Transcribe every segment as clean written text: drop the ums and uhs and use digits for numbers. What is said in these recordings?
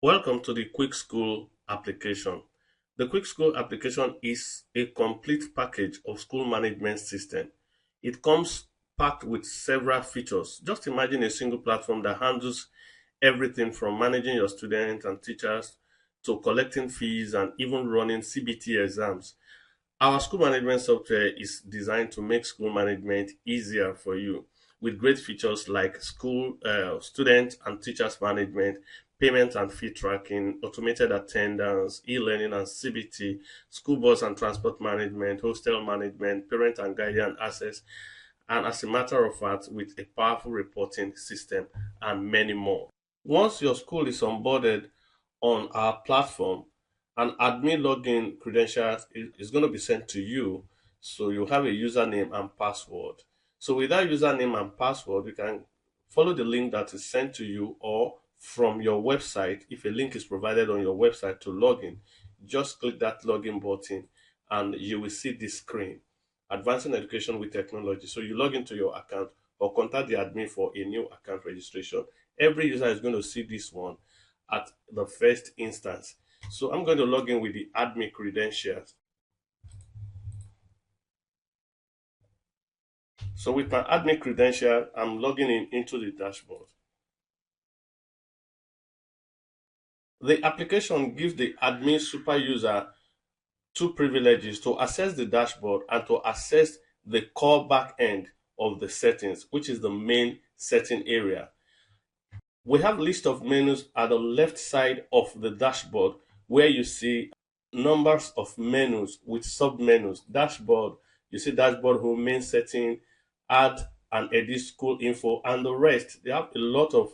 Welcome to the Quick School application. The Quick School application is a complete package of school management system. It comes packed with several features. Just imagine a single platform that handles everything from managing your students and teachers to collecting fees and even running CBT exams. Our school management software is designed to make school management easier for you with great features like school student and teachers management, payment and fee tracking, automated attendance, e-learning and CBT, school bus and transport management, hostel management, parent and guardian access, and as a matter of fact, with a powerful reporting system and many more. Once your school is onboarded on our platform, an admin login credentials is going to be sent to you. So you have a username and password. So with that username and password, you can follow the link that is sent to you or from your website. If a link is provided on your website to log in, just click that login button and you will see this screen, Advancing Education with Technology. So you log into your account or contact the admin for a new account registration. Every user is going to see this one at the first instance. So I'm going to log in with the admin credentials. So with my admin credential, I'm logging in into the dashboard. The application gives the admin super user two privileges: to access the dashboard and to access the core back end of the settings, which is the main setting area. We have list of menus at the left side of the dashboard where you see numbers of menus with sub-menus. Dashboard, you see dashboard home, main setting, add and edit school info, and the rest. They have a lot of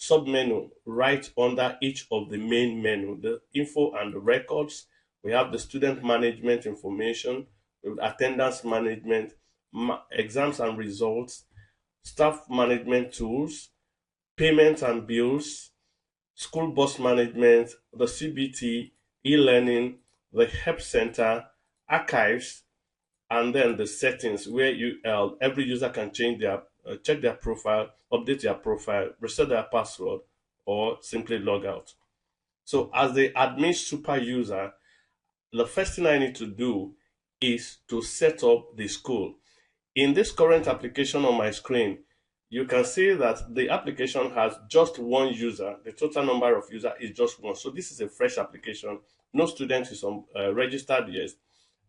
sub-menu right under each of the main menu, the info and the records. We have the student management information, with attendance management, exams and results, staff management tools, payments and bills, school bus management, the CBT, e-learning, the help center, archives, and then the settings where you every user can change their check their profile, update their profile, reset their password, or simply log out. So as the admin super user, the first thing I need to do is to set up the school. In this current application on my screen, you can see that the application has just one user. The total number of users is just one. So this is a fresh application. No student is registered yet,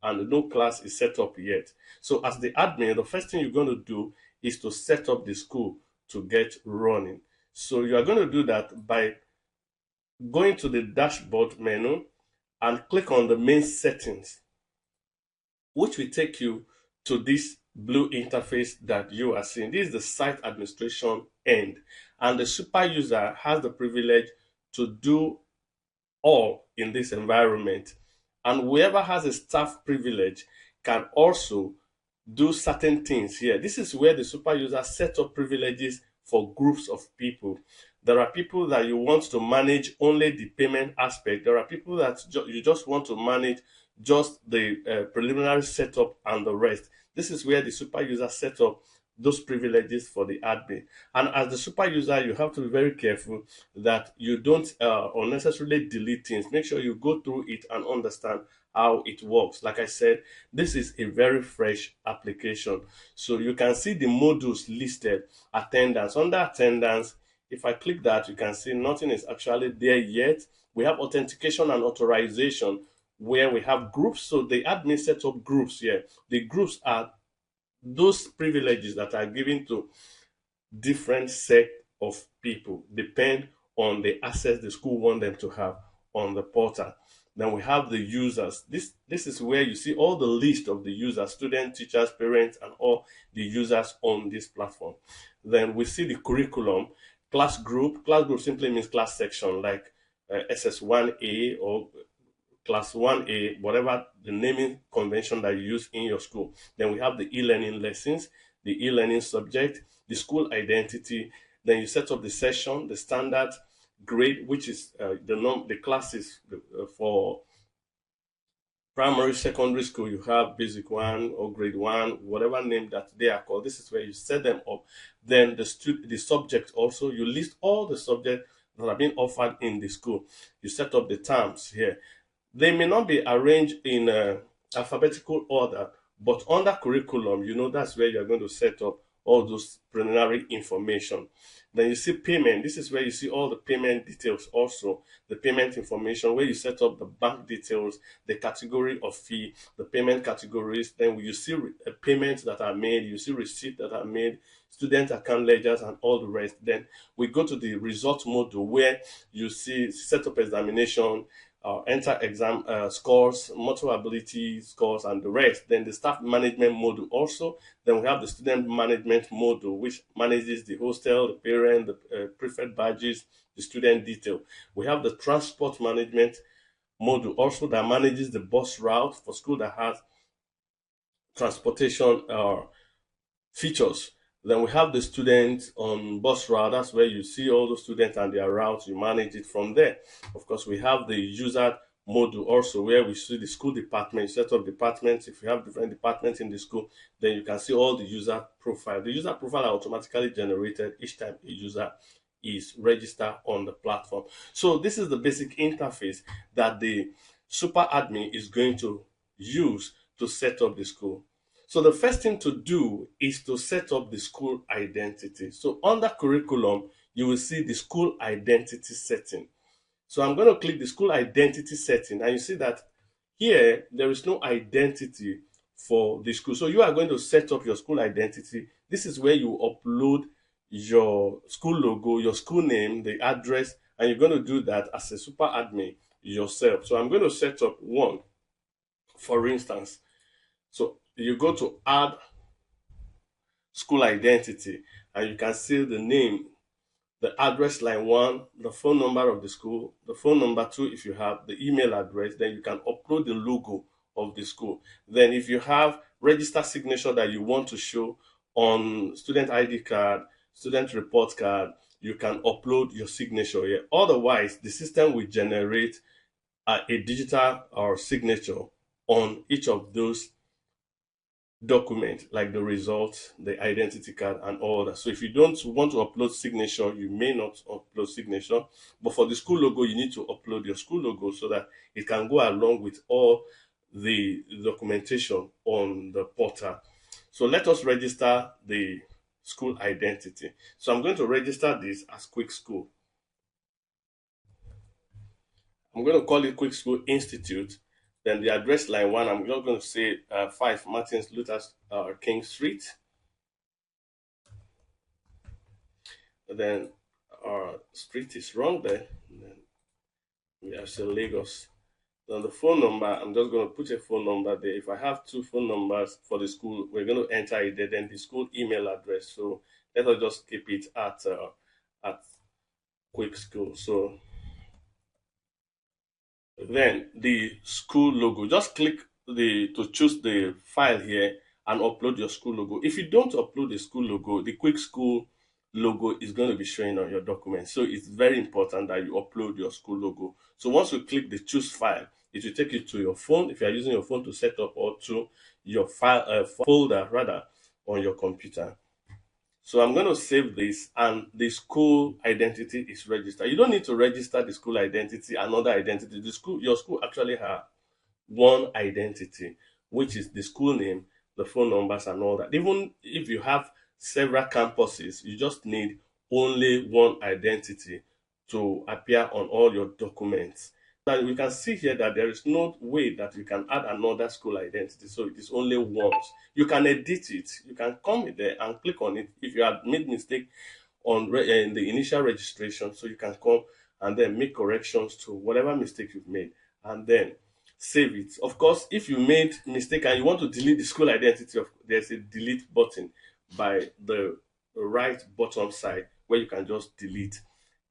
and no class is set up yet. So as the admin, the first thing you're going to do is to set up the school to get running. So you are going to do that by going to the dashboard menu and click on the main settings, which will take you to this blue interface that you are seeing. This is the site administration end, and the super user has the privilege to do all in this environment. And whoever has a staff privilege can also do certain things here. This is where the super user sets up privileges for groups of people. There are people that you want to manage only the payment aspect. There are people that you just want to manage just the preliminary setup and the rest. This is where the super user sets up those privileges for the admin. And as the super user, you have to be very careful that you don't unnecessarily delete things. Make sure you go through it and understand how it works. Like I said, this is a very fresh application. So you can see the modules listed. Attendance. Under attendance, if I click that, you can see nothing is actually there yet. We have authentication and authorization where we have groups. So the admin sets up groups here. The groups are those privileges that are given to different set of people, depend on the access the school want them to have on the portal. Then we have the users. This is where you see all the list of the users, students, teachers, parents, and all the users on this platform. Then we see the curriculum, class group. Class group simply means class section, like SS1A or class 1A, whatever the naming convention that you use in your school. Then we have the e-learning lessons, the e-learning subject, the school identity. Then you set up the session, the standard grade, which is the classes for primary, secondary school. You have basic one or grade one, whatever name that they are called. This is where you set them up. Then the subject also, you list all the subjects that are being offered in the school. You set up the terms here. They may not be arranged in alphabetical order, but under curriculum, that's where you're going to set up all those preliminary information. Then you see payment. This is where you see all the payment details also, the payment information, where you set up the bank details, the category of fee, the payment categories. Then you see payments that are made, you see receipts that are made, student account ledgers, and all the rest. Then we go to the result module where you see set up examination, enter exam scores, multiple ability scores, and the rest. Then the staff management module also. Then we have the student management module, which manages the hostel, the parent, the prefect badges, the student detail. We have the transport management module also that manages the bus route for school that has transportation features. Then we have the students on bus route. That's where you see all the students and their routes. You manage it from there. Of course, we have the user module also where we see the school department, set up departments. If you have different departments in the school, then you can see all the user profile. The user profile are automatically generated each time a user is registered on the platform. So this is the basic interface that the super admin is going to use to set up the school. So the first thing to do is to set up the school identity. So under curriculum, you will see the school identity setting. So I'm going to click the school identity setting, and you see that here there is no identity for the school. So you are going to set up your school identity. This is where you upload your school logo, your school name, the address, and you're going to do that as a super admin yourself. So I'm going to set up one, for instance. So you go to add school identity, and you can see the name, the address line 1, the phone number of the school, the phone number 2 if you have, the email address. Then you can upload the logo of the school. Then if you have register signature that you want to show on student ID card, student report card, you can upload your signature here. Otherwise, the system will generate a digital or signature on each of those document, like the results, the identity card, and all that. So if you don't want to upload signature, you may not upload signature. But for the school logo, you need to upload your school logo so that it can go along with all the documentation on the portal. So let us register the school identity. So I'm going to register this as Quick School. I'm going to call it Quick School Institute. Then the address line 1, I'm just going to say 5 Martins Luther King Street. Then our street is wrong there. And then we have say Lagos. Then the phone number, I'm just going to put a phone number there. If I have 2 phone numbers for the school, we're going to enter it there. Then the school email address. So let us just keep it at Quick School. So then the school logo, just click to choose the file here and upload your school logo. If you don't upload the school logo, the Quick School logo is going to be showing on your document. So it's very important that you upload your school logo. So once you click the choose file, it will take you to your phone if you are using your phone to set up, or to your file folder rather on your computer. So I'm going to save this, and the school identity is registered. You don't need to register the school identity, another identity. Your school actually has one identity, which is the school name, the phone numbers, and all that. Even if you have several campuses, you just need only one identity to appear on all your documents. Now we can see here that there is no way that you can add another school identity, so it is only once. You can edit it. You can come there and click on it if you have made mistake in the initial registration. So you can come and then make corrections to whatever mistake you've made, and then save it. Of course, if you made mistake and you want to delete the school identity, there's a delete button by the right bottom side where you can just delete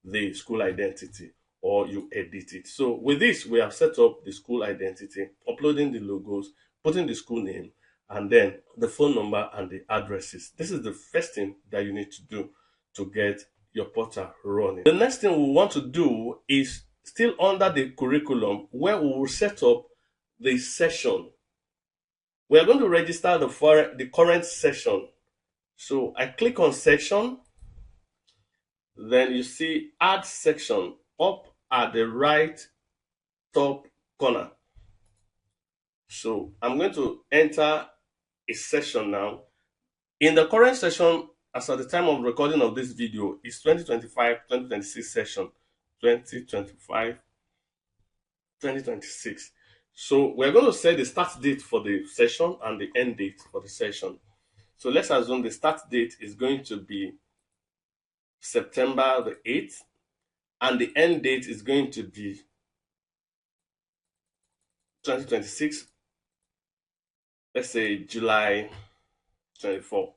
the school identity, or you edit it. So with this, we have set up the school identity, uploading the logos, putting the school name, and then the phone number and the addresses. This is the first thing that you need to do to get your portal running. The next thing we want to do is still under the curriculum, where we will set up the session. We are going to register the current session. So I click on section. Then you see add section up at the right top corner. So I'm going to enter a session now. In the current session, as at the time of recording of this video, is 2025-2026 session. 2025-2026. So we're going to set the start date for the session and the end date for the session. So let's assume the start date is going to be September the 8th, and the end date is going to be 2026, let's say July 24,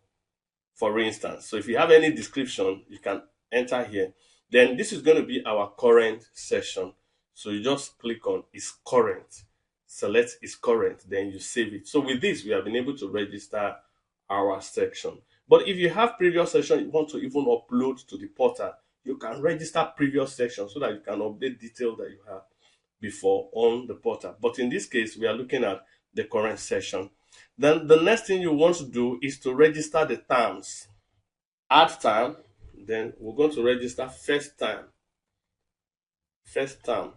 for instance. So if you have any description, you can enter here. Then this is going to be our current session. So you just click on is current, select is current, then you save it. So with this, we have been able to register our section. But if you have previous session you want to even upload to the portal, you can register previous section so that you can update details that you have before on the portal. But in this case, we are looking at the current session. Then the next thing you want to do is to register the terms. Add term, then we're going to register first term. First term.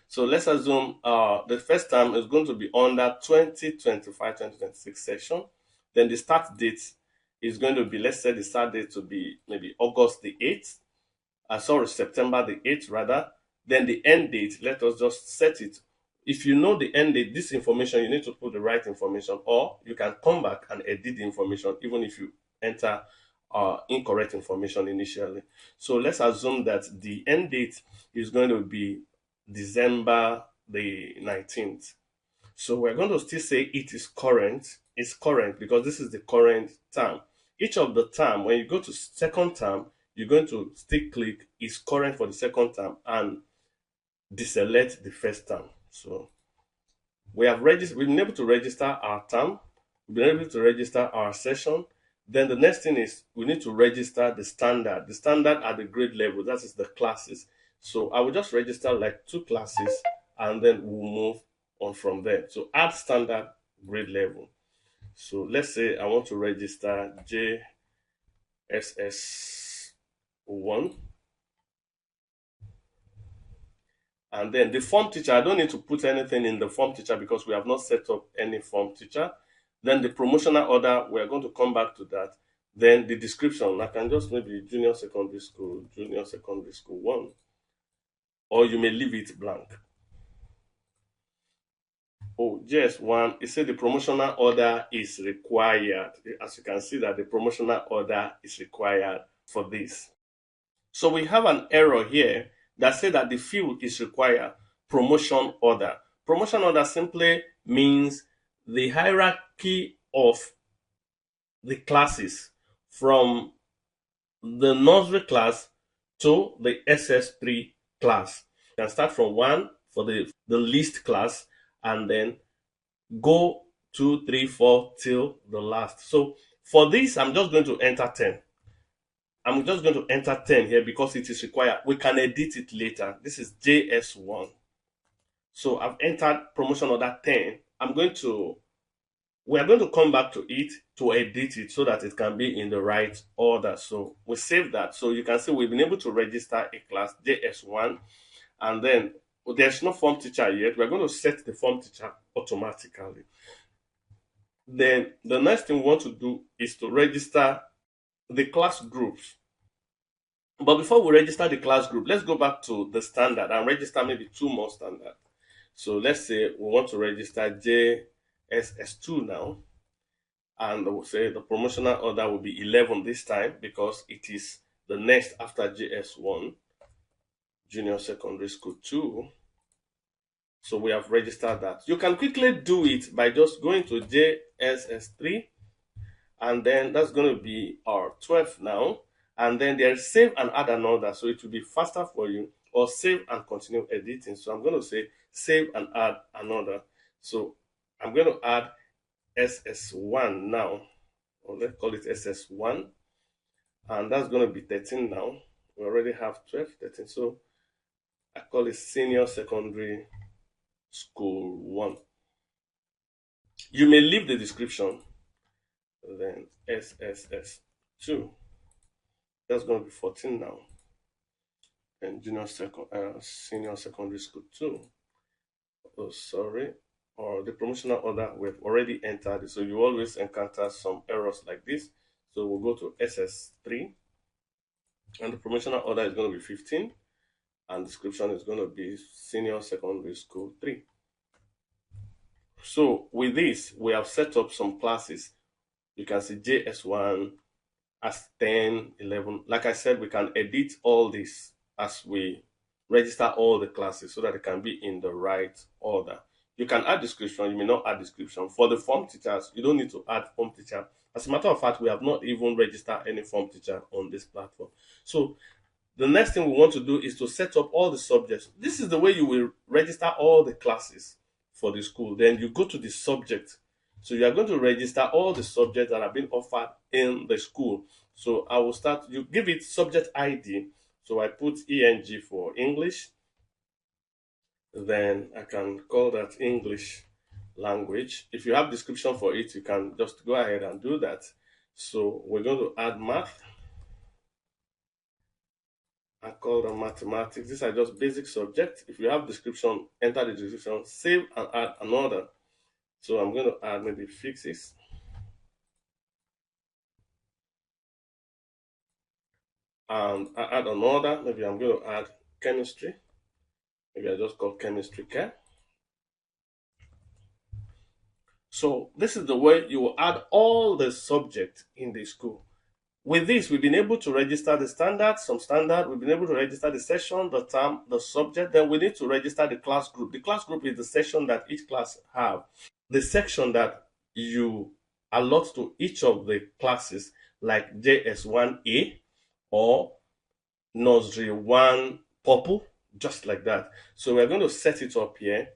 So let's assume the first term is going to be under 2025-2026 session. Then the start date is going to be, let's say the start date to be maybe August the 8th. Sorry, September the 8th rather. Then the end date, let us just set it. If you know the end date, this information, you need to put the right information, or you can come back and edit the information even if you enter incorrect information initially. So let's assume that the end date is going to be December the 19th. So we're going to still say it is current. It's current because this is the current term. Each of the term, when you go to second term, you're going to still click is current for the second term and deselect the first term. So we've been able to register our term, we've been able to register our session. Then the next thing is we need to register the standard at the grade level, that is the classes. So I will just register like 2 classes and then we'll move on from there. So add standard grade level. So let's say I want to register JSS1. And then the form teacher, I don't need to put anything in the form teacher because we have not set up any form teacher. Then the promotional order, we are going to come back to that. Then the description, I can just maybe junior secondary school 1, or you may leave it blank. Oh, JS1, it said the promotional order is required. As you can see that the promotional order is required for this. So we have an error here that says that the field is required promotion order. Promotion order simply means the hierarchy of the classes from the nursery class to the SS3 class. You can start from 1 for the least class and then go 2, 3, 4 till the last. So for this, I'm just going to enter 10. I'm just going to enter 10 here because it is required. We can edit it later. This is JS1. So I've entered promotion order 10. We are going to come back to it to edit it so that it can be in the right order. So we save that. So you can see we've been able to register a class JS1, and then there's no form teacher yet. We're going to set the form teacher automatically. Then the next thing we want to do is to register the class groups. But before we register the class group, let's go back to the standard and register maybe 2 more standard. So let's say we want to register JSS2 now, and we'll say the promotional order will be 11 this time because it is the next after JS1, Junior Secondary School 2. So we have registered that. You can quickly do it by just going to JSS3, and then that's going to be our 12 now. And then there's save and add another, so it will be faster for you, or save and continue editing. So I'm going to say save and add another. So I'm going to add SS1 now, or let's call it SS1, and that's going to be 13 now. We already have 12, 13, so I call it Senior Secondary School 1. You may leave the description. Then SSS2, that's going to be 14 now. and senior secondary school 2. Oh, sorry. Or the promotional order, we've already entered it. So you always encounter some errors like this. So we'll go to SS3, and the promotional order is going to be 15, and description is going to be senior secondary school 3. So with this, we have set up some classes. You can see JS1 as 10, 11. Like I said, we can edit all this as we register all the classes so that it can be in the right order. You can add description, you may not add description. For the form teachers, you don't need to add form teacher. As a matter of fact, we have not even registered any form teacher on this platform. So the next thing we want to do is to set up all the subjects. This is the way you will register all the classes for the school. Then you go to the subject. So you are going to register all the subjects that are being offered in the school. So I will start, you give it subject ID. So I put ENG for English. Then I can call that English language. If you have description for it, you can just go ahead and do that. So we're going to add math. I call them mathematics. These are just basic subjects. If you have description, enter the description, save and add another. So I'm going to add maybe physics. And I add another. Maybe I'm going to add chemistry. Maybe I just call chemistry care. So this is the way you will add all the subjects in the school. With this, we've been able to register the standard, some standard. We've been able to register the session, the term, the subject. Then we need to register the class group. The class group is the session that each class have. The section that you allot to each of the classes, like JS1A or Nursery 1 Purple, just like that. So we're going to set it up here.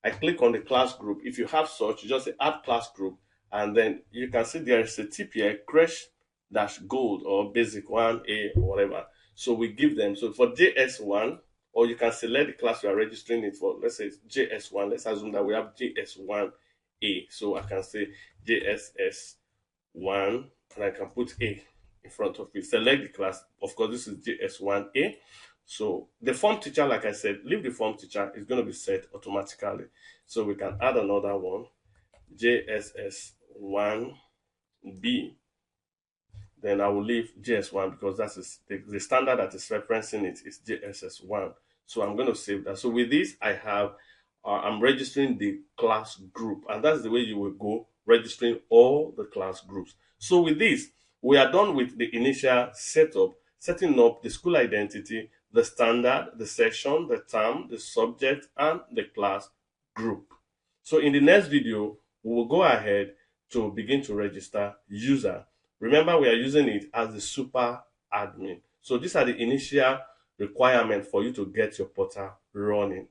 I click on the class group. If you have such, you just say add class group, and then you can see there is a tip here, crash dash gold or basic 1A or whatever. So we give them. So for JS1, or you can select the class you are registering it for. Let's say it's JS1. Let's assume that we have JS1A. So I can say JSS1, and I can put A in front of it. Select the class. Of course, this is JS1A. So the form teacher, like I said, leave the form teacher is going to be set automatically. So we can add another one, JSS1B. Then I will leave JS1 because that's the standard that is referencing it is JSS1. So I'm going to save that. So with this, I'm registering the class group, and that's the way you will go registering all the class groups. So with this, we are done with the initial setup, setting up the school identity, the standard, the section, the term, the subject, and the class group. So in the next video, we will go ahead to begin to register user. Remember, we are using it as the super admin. So these are the initial requirements for you to get your portal running.